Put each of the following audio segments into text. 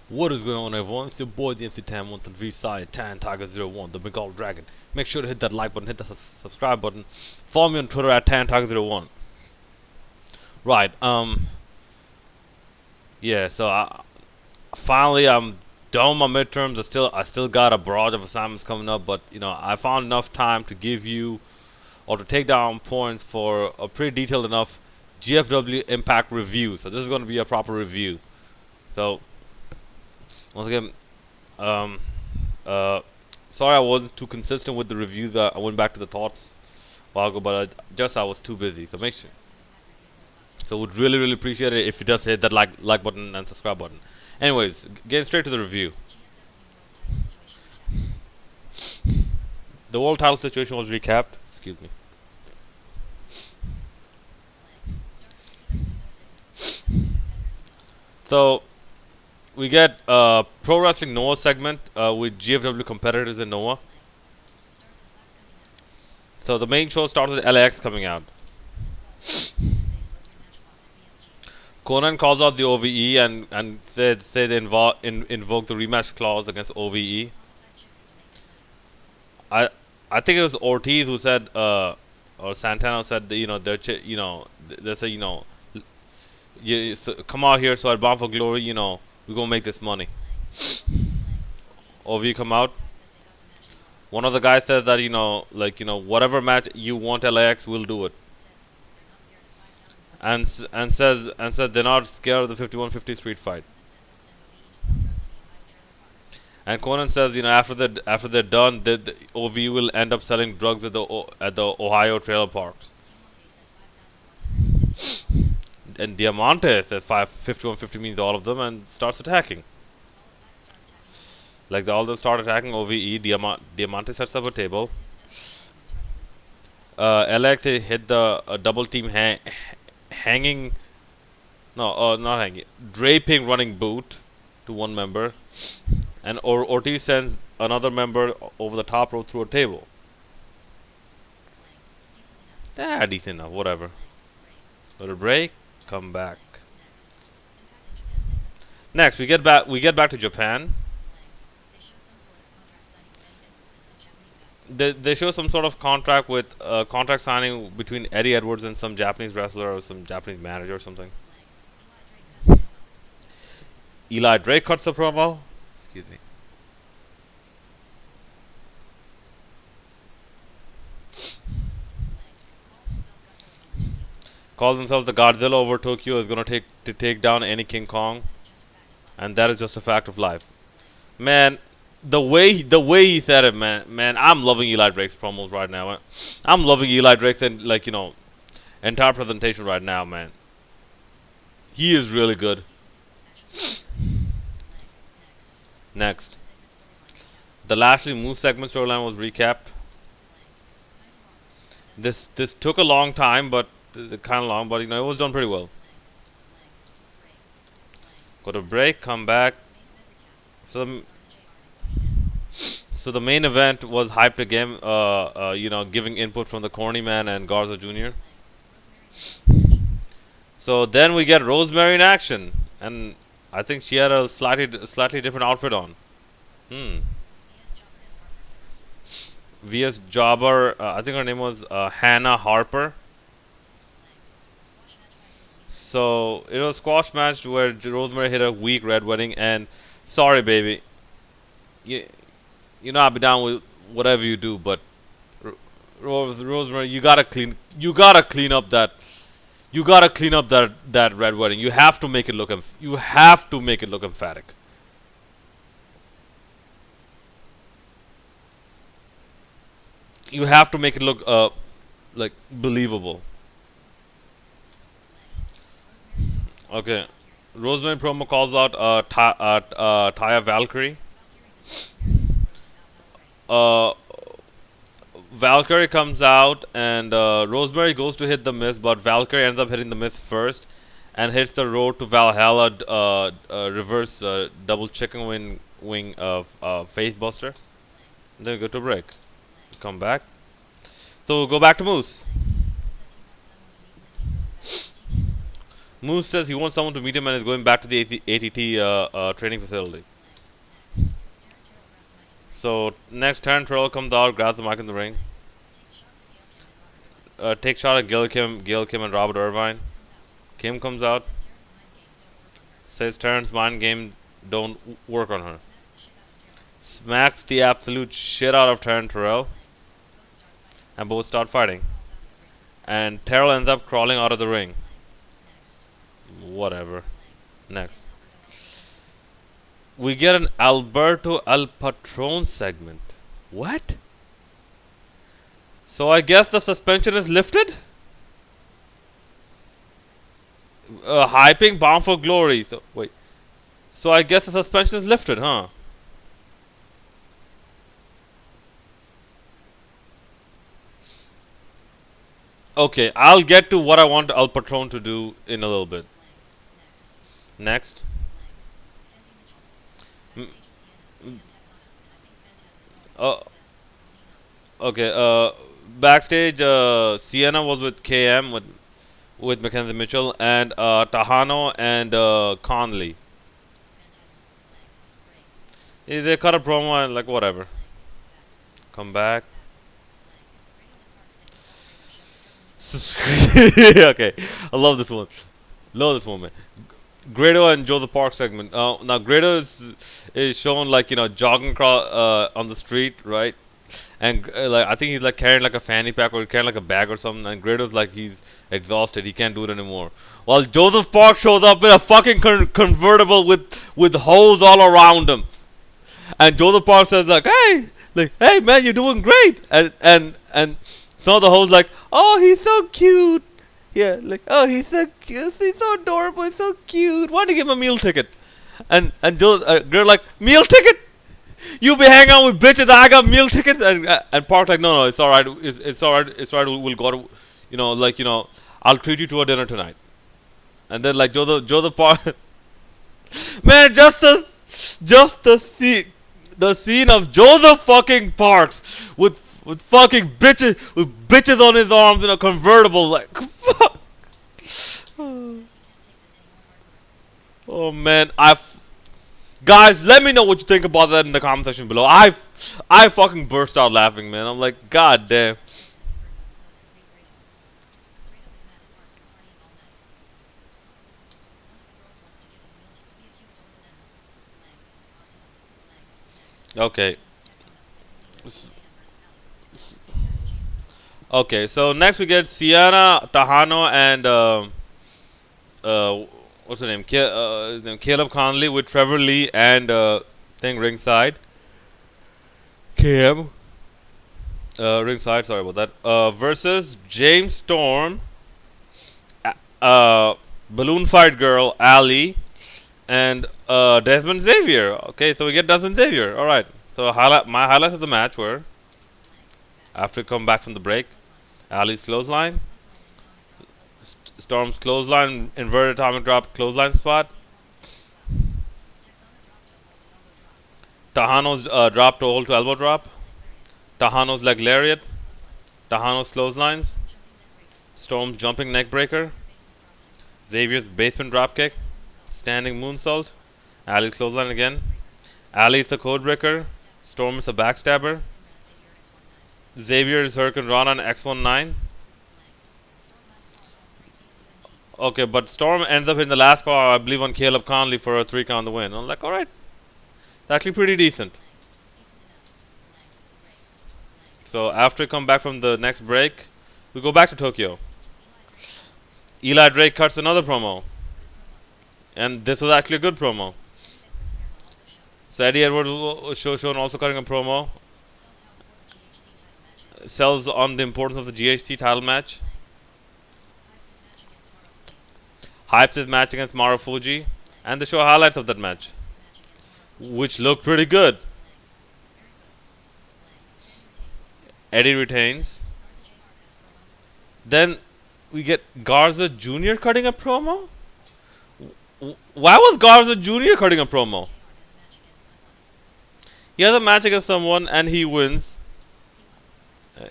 What is going on, everyone? It's your boy, the NC Tan 1 side, Tan Tiger 01, the Bengal Dragon. Make sure to hit that like button, hit the subscribe button. Follow me on Twitter at Tan Tiger 01. Right, yeah, so finally I'm done with my midterms. I still got a barrage of assignments coming up, but I found enough time to give you or to take down points for a pretty detailed enough GFW Impact review. So this is going to be a proper review. So once again, um, uh, sorry I wasn't too consistent with the review. That I went back to the thoughts a while ago, but I was too busy. So make sure. So would really appreciate it if you just hit that like button and subscribe button. Anyways, getting straight to the review. The world title situation was recapped. Excuse me. So we get Pro Wrestling Noah segment with GFW competitors in Noah. So the main show starts with LAX coming out. Conan calls out the OVE and say they invoke the rematch clause against OVE. I I think it was Ortiz who said or Santana said that, they say come out here so at Bound for Glory we're gonna make this money. OVE come out. One of the guys says that whatever match you want LAX we'll do it. And says they're not scared of the 5150 street fight. And Conan says, after they're done, the OV will end up selling drugs at the Ohio trailer parks. And Diamante says 5150 means all of them and starts attacking. Like all of them start attacking OVE. Diamante sets up a table. LX hit the double team hanging. No, not hanging. Draping running boot to one member. And Ortiz sends another member over the top rope through a table. Decent enough, whatever. Little break, come back. Next, we get back to Japan. They show some sort of contract with contract signing between Eddie Edwards and some Japanese wrestler or some Japanese manager or something. Eli Drake cuts the promo. Excuse me. Calls himself the Godzilla over Tokyo is gonna take down any King Kong, and that is just a fact of life. Man, the way he said it, man, I'm loving Eli Drake's promos right now. Man. I'm loving Eli Drake's and entire presentation right now, man. He is really good. Next, the Lashley Moose segment storyline was recapped. This took a long time, but kind of long, but it was done pretty well. Go to break, come back. So the main event was hyped again. Giving input from the Corny Man and Garza Jr. So then we get Rosemary in action, and I think she had a slightly different outfit on. VS Jobber, I think her name was Hannah Harper. So it was a squash match where Rosemary hit a weak red wedding, and sorry, baby, I'll be down with whatever you do, but Rosemary, you gotta clean up that red wedding. You have to make it look emphatic. You have to make it look like believable. Okay, Rosemary promo calls out Taya Valkyrie. Valkyrie comes out and Rosemary goes to hit the Miz, but Valkyrie ends up hitting the Miz first and hits the Road to Valhalla reverse double chicken wing face buster. Then we go to break. Come back. So we'll go back to Moose. Moose says he wants someone to meet him and is going back to the ATT training facility. So next turn, Terrell comes out, grabs the mic in the ring. Take shot at Gail Kim and Robert Irvine. Kim comes out, says Terrence's mind game don't work on her. Smacks the absolute shit out of Terrence Terrell. And both start fighting. And Terrell ends up crawling out of the ring. Whatever. Next. We get an Alberto El Patron segment. What? So I guess the suspension is lifted? Hyping Bound for Glory. So wait. So I guess the suspension is lifted, huh? Okay, I'll get to what I want El Patron to do in a little bit. Next. Uh, okay, backstage, Sienna was with KM, with Mackenzie Mitchell, and Tejano and Conley. They cut a promo and like whatever. Come back. Okay, I love this one. Love this moment. Grado and Joe the Park segment. Now Grado is shown like jogging on the street, right? And like I think he's like carrying like a fanny pack or carrying like a bag or something. And Grado's like he's exhausted, he can't do it anymore. While Joseph Park shows up in a fucking convertible with holes all around him. And Joseph Park says like, hey man, you're doing great. And some of the hoes like, oh, he's so cute. Yeah, like, oh, he's so cute, he's so adorable, he's so cute. Why don't you give him a meal ticket? And Joe, girl like, meal ticket? You be hanging out with bitches. I got meal tickets. And Park like, no, it's all right. It's all right. It's all right. We'll go to, I'll treat you to a dinner tonight. And then like Joe the Park, man, just the scene of Joseph fucking Parks with fucking bitches on his arms in a convertible, like fuck. Oh man, guys, let me know what you think about that in the comment section below. I fucking burst out laughing, man. I'm like, god damn. Okay. Okay, so next we get Sienna, Tejano, and what's her name? Caleb Conley with Trevor Lee and thing ringside. KM ringside. Sorry about that. Versus James Storm, Balloon Fight Girl Ali, and Desmond Xavier. Okay, so we get Desmond Xavier. All right. So my highlights of the match were after come back from the break. Ali's clothesline, Storm's clothesline, inverted atomic drop clothesline spot, Tejano's drop to hold to elbow drop, Tejano's leg lariat, Tejano's clotheslines, Storm's jumping neck breaker, Xavier's basement drop kick, standing moonsault, Ali's clothesline again, Ali's the code breaker, Storm is a backstabber, Xavier is Hurricane Rana and X19. Okay, but Storm ends up in the last call, I believe, on Caleb Conley for a 3 count the win. I'm like, alright. It's actually pretty decent. So after we come back from the next break, we go back to Tokyo. Eli Drake cuts another promo. And this was actually a good promo. So Eddie Edwards was shown also cutting a promo. Sells on the importance of the GHC title match. Hypes his match against Marufuji. And the show highlights of that match, which looked pretty good. Eddie retains. Then we get Garza Jr. cutting a promo? Why was Garza Jr. cutting a promo? He has a match against someone and he wins.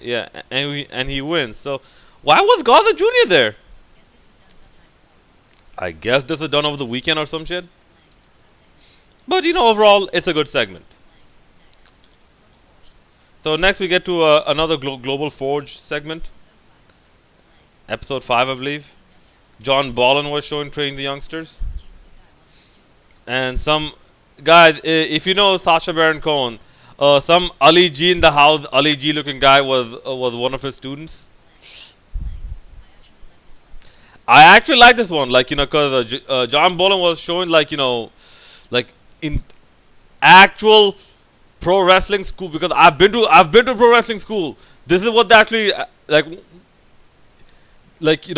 Yeah, and he wins. So why was Garza Jr. there? I guess this was done over the weekend or some shit. But overall, it's a good segment. So next we get to another Global Forge segment, episode 5, I believe. John Bolin was showing training the youngsters, and some guys. If you know Sacha Baron Cohen, some Ali G in the house, Ali G looking guy was one of his students. I actually like this one, like because John Bolin was showing like like in actual pro wrestling school, because I've been to pro wrestling school. This is what they actually like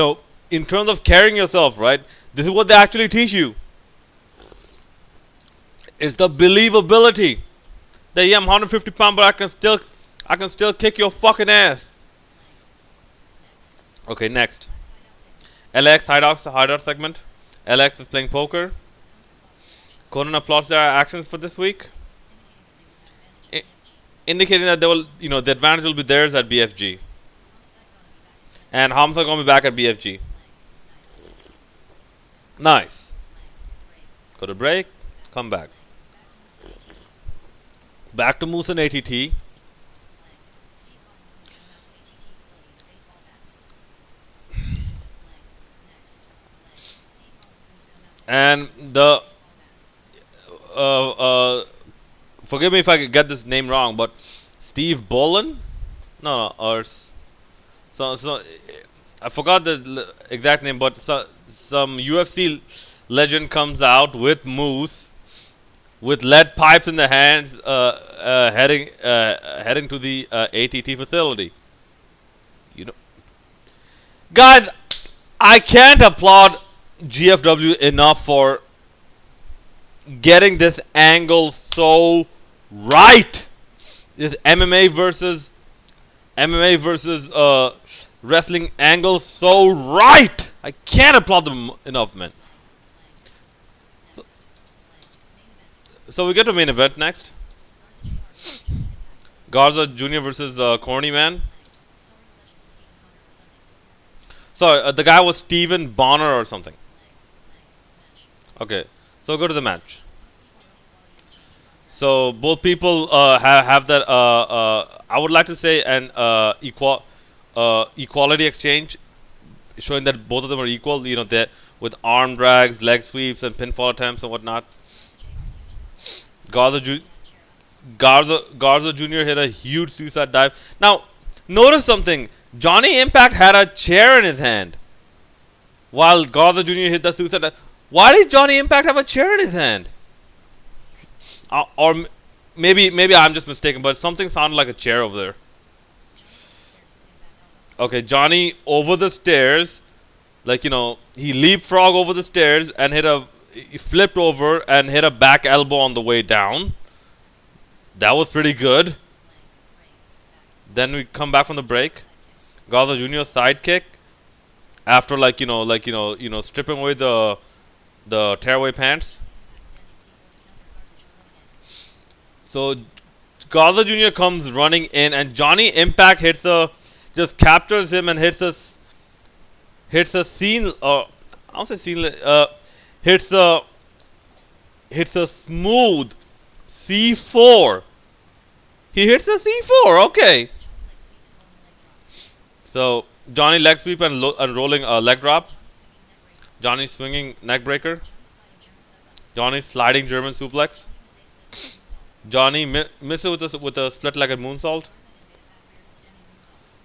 in terms of carrying yourself, right? This is what they actually teach you. It's the believability that yeah, I'm 150 pounds, but I can still kick your fucking ass. Okay, next. LX hideout segment. LX is playing poker. Conan applauds their actions for this week, indicating that they will, the advantage will be theirs at BFG, and Hamza gonna be back at BFG. Nice. Go to break. Come back. Back to Moose and ATT. And the forgive me if I get this name wrong, but Steve Bolin, no, or so I forgot the exact name, but some UFC legend comes out with Moose with lead pipes in their hands, heading to the ATT facility. You know, guys, I can't applaud GFW enough for getting this angle so right. This MMA versus wrestling angle so right. I can't applaud them enough, man. So we get to main event next. Garza Jr. versus Corny Man. Sorry, the guy was Steven Bonner or something. Okay, so go to the match. So both people have that. I would like to say an equality exchange, showing that both of them are equal. That with arm drags, leg sweeps, and pinfall attempts and whatnot. Garza, Garza Jr. hit a huge suicide dive. Now, notice something. Johnny Impact had a chair in his hand, while Garza Jr. hit the suicide dive. Why did Johnny Impact have a chair in his hand? Or maybe I'm just mistaken, but something sounded like a chair over there. Okay, Johnny over the stairs, like he leapfrog over the stairs and he flipped over and hit a back elbow on the way down. That was pretty good. Then we come back from the break. Garza Jr. sidekick after stripping away the tearaway pants. So Garza Jr. comes running in, and Johnny Impact just captures him and hits a scene. I don't say scene. Hits a smooth C4. He hits a C4. Okay. So Johnny leg sweep and rolling a leg drop. Johnny swinging neck breaker. Johnny sliding German suplex. Johnny misses with a split-legged moonsault.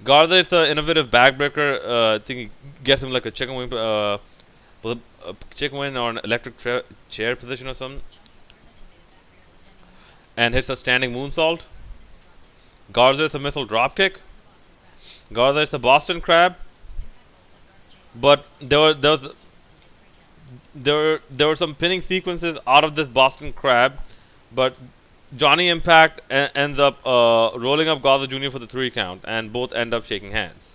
Garza is an innovative backbreaker. I think he gets him like a chicken wing, with a chicken wing or an electric chair position or something, and hits a standing moonsault. Garza is a missile dropkick. Garza is a Boston Crab. But there were some pinning sequences out of this Boston Crab, but Johnny Impact ends up rolling up Garza Jr. for the 3 count, and both end up shaking hands.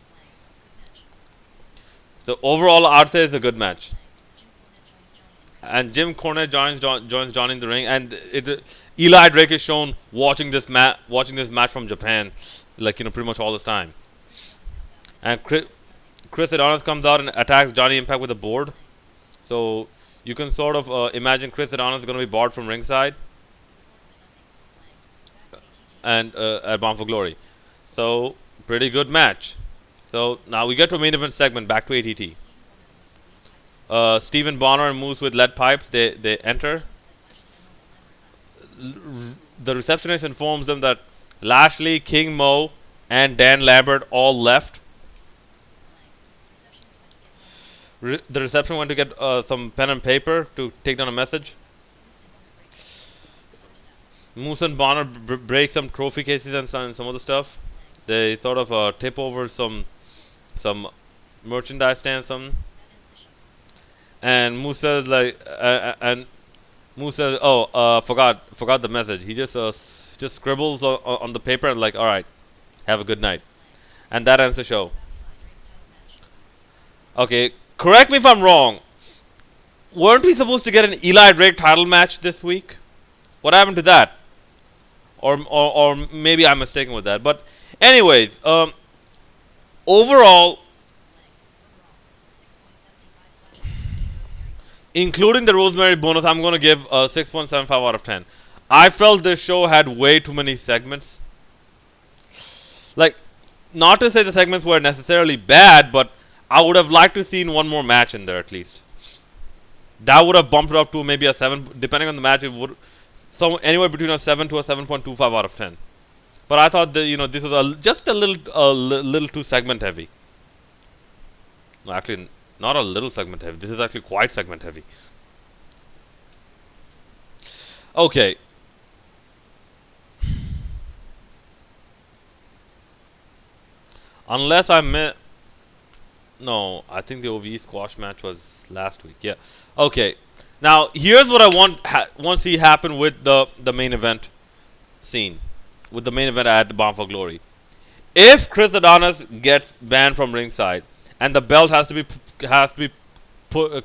So overall, I'd say it's a good match. And Jim Cornette joins Johnny in the ring, and Eli Drake is shown watching this match from Japan, pretty much all this time. And Chris Adonis comes out and attacks Johnny Impact with a board. So you can sort of imagine Chris Adonis is going to be barred from ringside and at Bound for Glory. So pretty good match. So now we get to a main event segment. Back to ATT. Stephen Bonner and Moose with lead pipes. They enter. The receptionist informs them that Lashley, King Mo, and Dan Lambert all left. The reception went to get some pen and paper to take down a message. Moose and Bonner break some trophy cases and some other stuff. They sort of tip over some merchandise stands, something. And Moose says "Oh, forgot the message." He just scribbles on the paper and like, "All right, have a good night," and that ends the show. Okay, correct me if I'm wrong. Weren't we supposed to get an Eli Drake title match this week? What happened to that? Or maybe I'm mistaken with that. But anyways, overall, including the Rosemary bonus, I'm going to give a 6.75 out of 10. I felt this show had way too many segments. Like, not to say the segments were necessarily bad, but I would have liked to seen one more match in there at least. That would have bumped it up to maybe a 7, depending on the match. It would anywhere between a 7 to a 7.25 out of 10. But I thought that this was just a little too segment heavy. No, actually, not a little segment heavy. This is actually quite segment heavy. Okay. Unless I no, I think the OVE squash match was last week. Yeah. Okay. Now here's what I want to see happen with the main event scene, with the main event at the Bound for Glory. If Chris Adonis gets banned from ringside and the belt has to be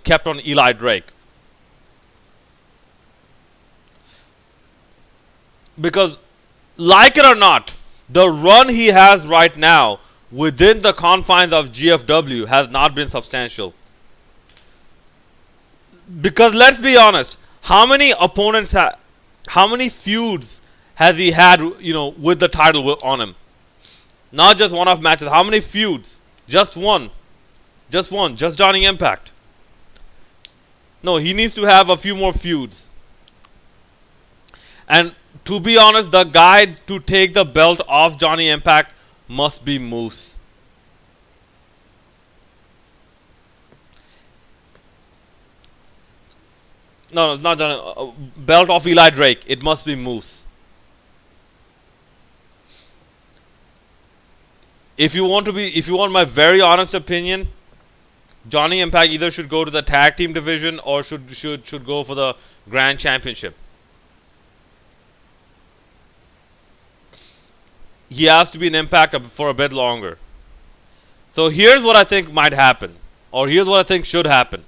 kept on Eli Drake, because like it or not, the run he has right now within the confines of GFW has not been substantial. Because let's be honest, how many opponents how many feuds has he had, with the title on him? Not just one-off matches. How many feuds? Just one. Just Johnny Impact. No, he needs to have a few more feuds. And to be honest, the guy to take the belt off Johnny Impact must be Moose. No, it's not Johnny. Belt off Eli Drake. It must be Moose. If you want my very honest opinion, Johnny Impact either should go to the tag team division or should go for the Grand Championship. He has to be an Impact for a bit longer. So here's what I think might happen, or here's what I think should happen.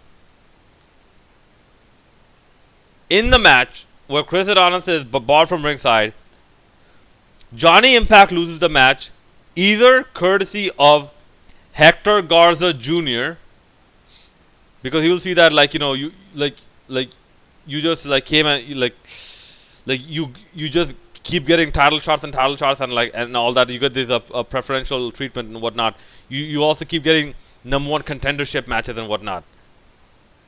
In the match where Chris Adonis is barred from ringside, Johnny Impact loses the match, either courtesy of Hector Garza Jr., because he will see that you just came and you just keep getting title shots and and all that. You get this preferential treatment and whatnot. You also keep getting number one contendership matches and whatnot.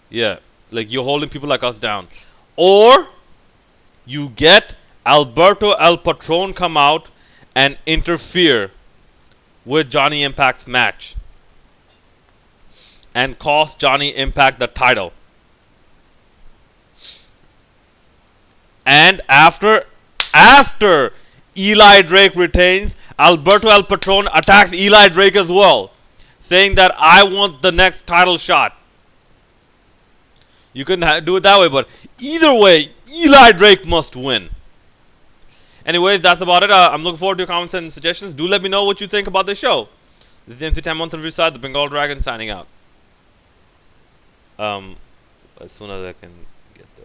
Yeah, you're holding people like us down. Or you get Alberto El Patron come out and interfere with Johnny Impact's match and cost Johnny Impact the title. And after Eli Drake retains, Alberto El Patron attacks Eli Drake as well, saying that I want the next title shot. You can do it that way, but either way, Eli Drake must win. Anyways, that's about it. I'm looking forward to your comments and suggestions. Do let me know what you think about this show. This is the MC Time Month Review side, the Bengal Dragon signing out. As soon as I can get the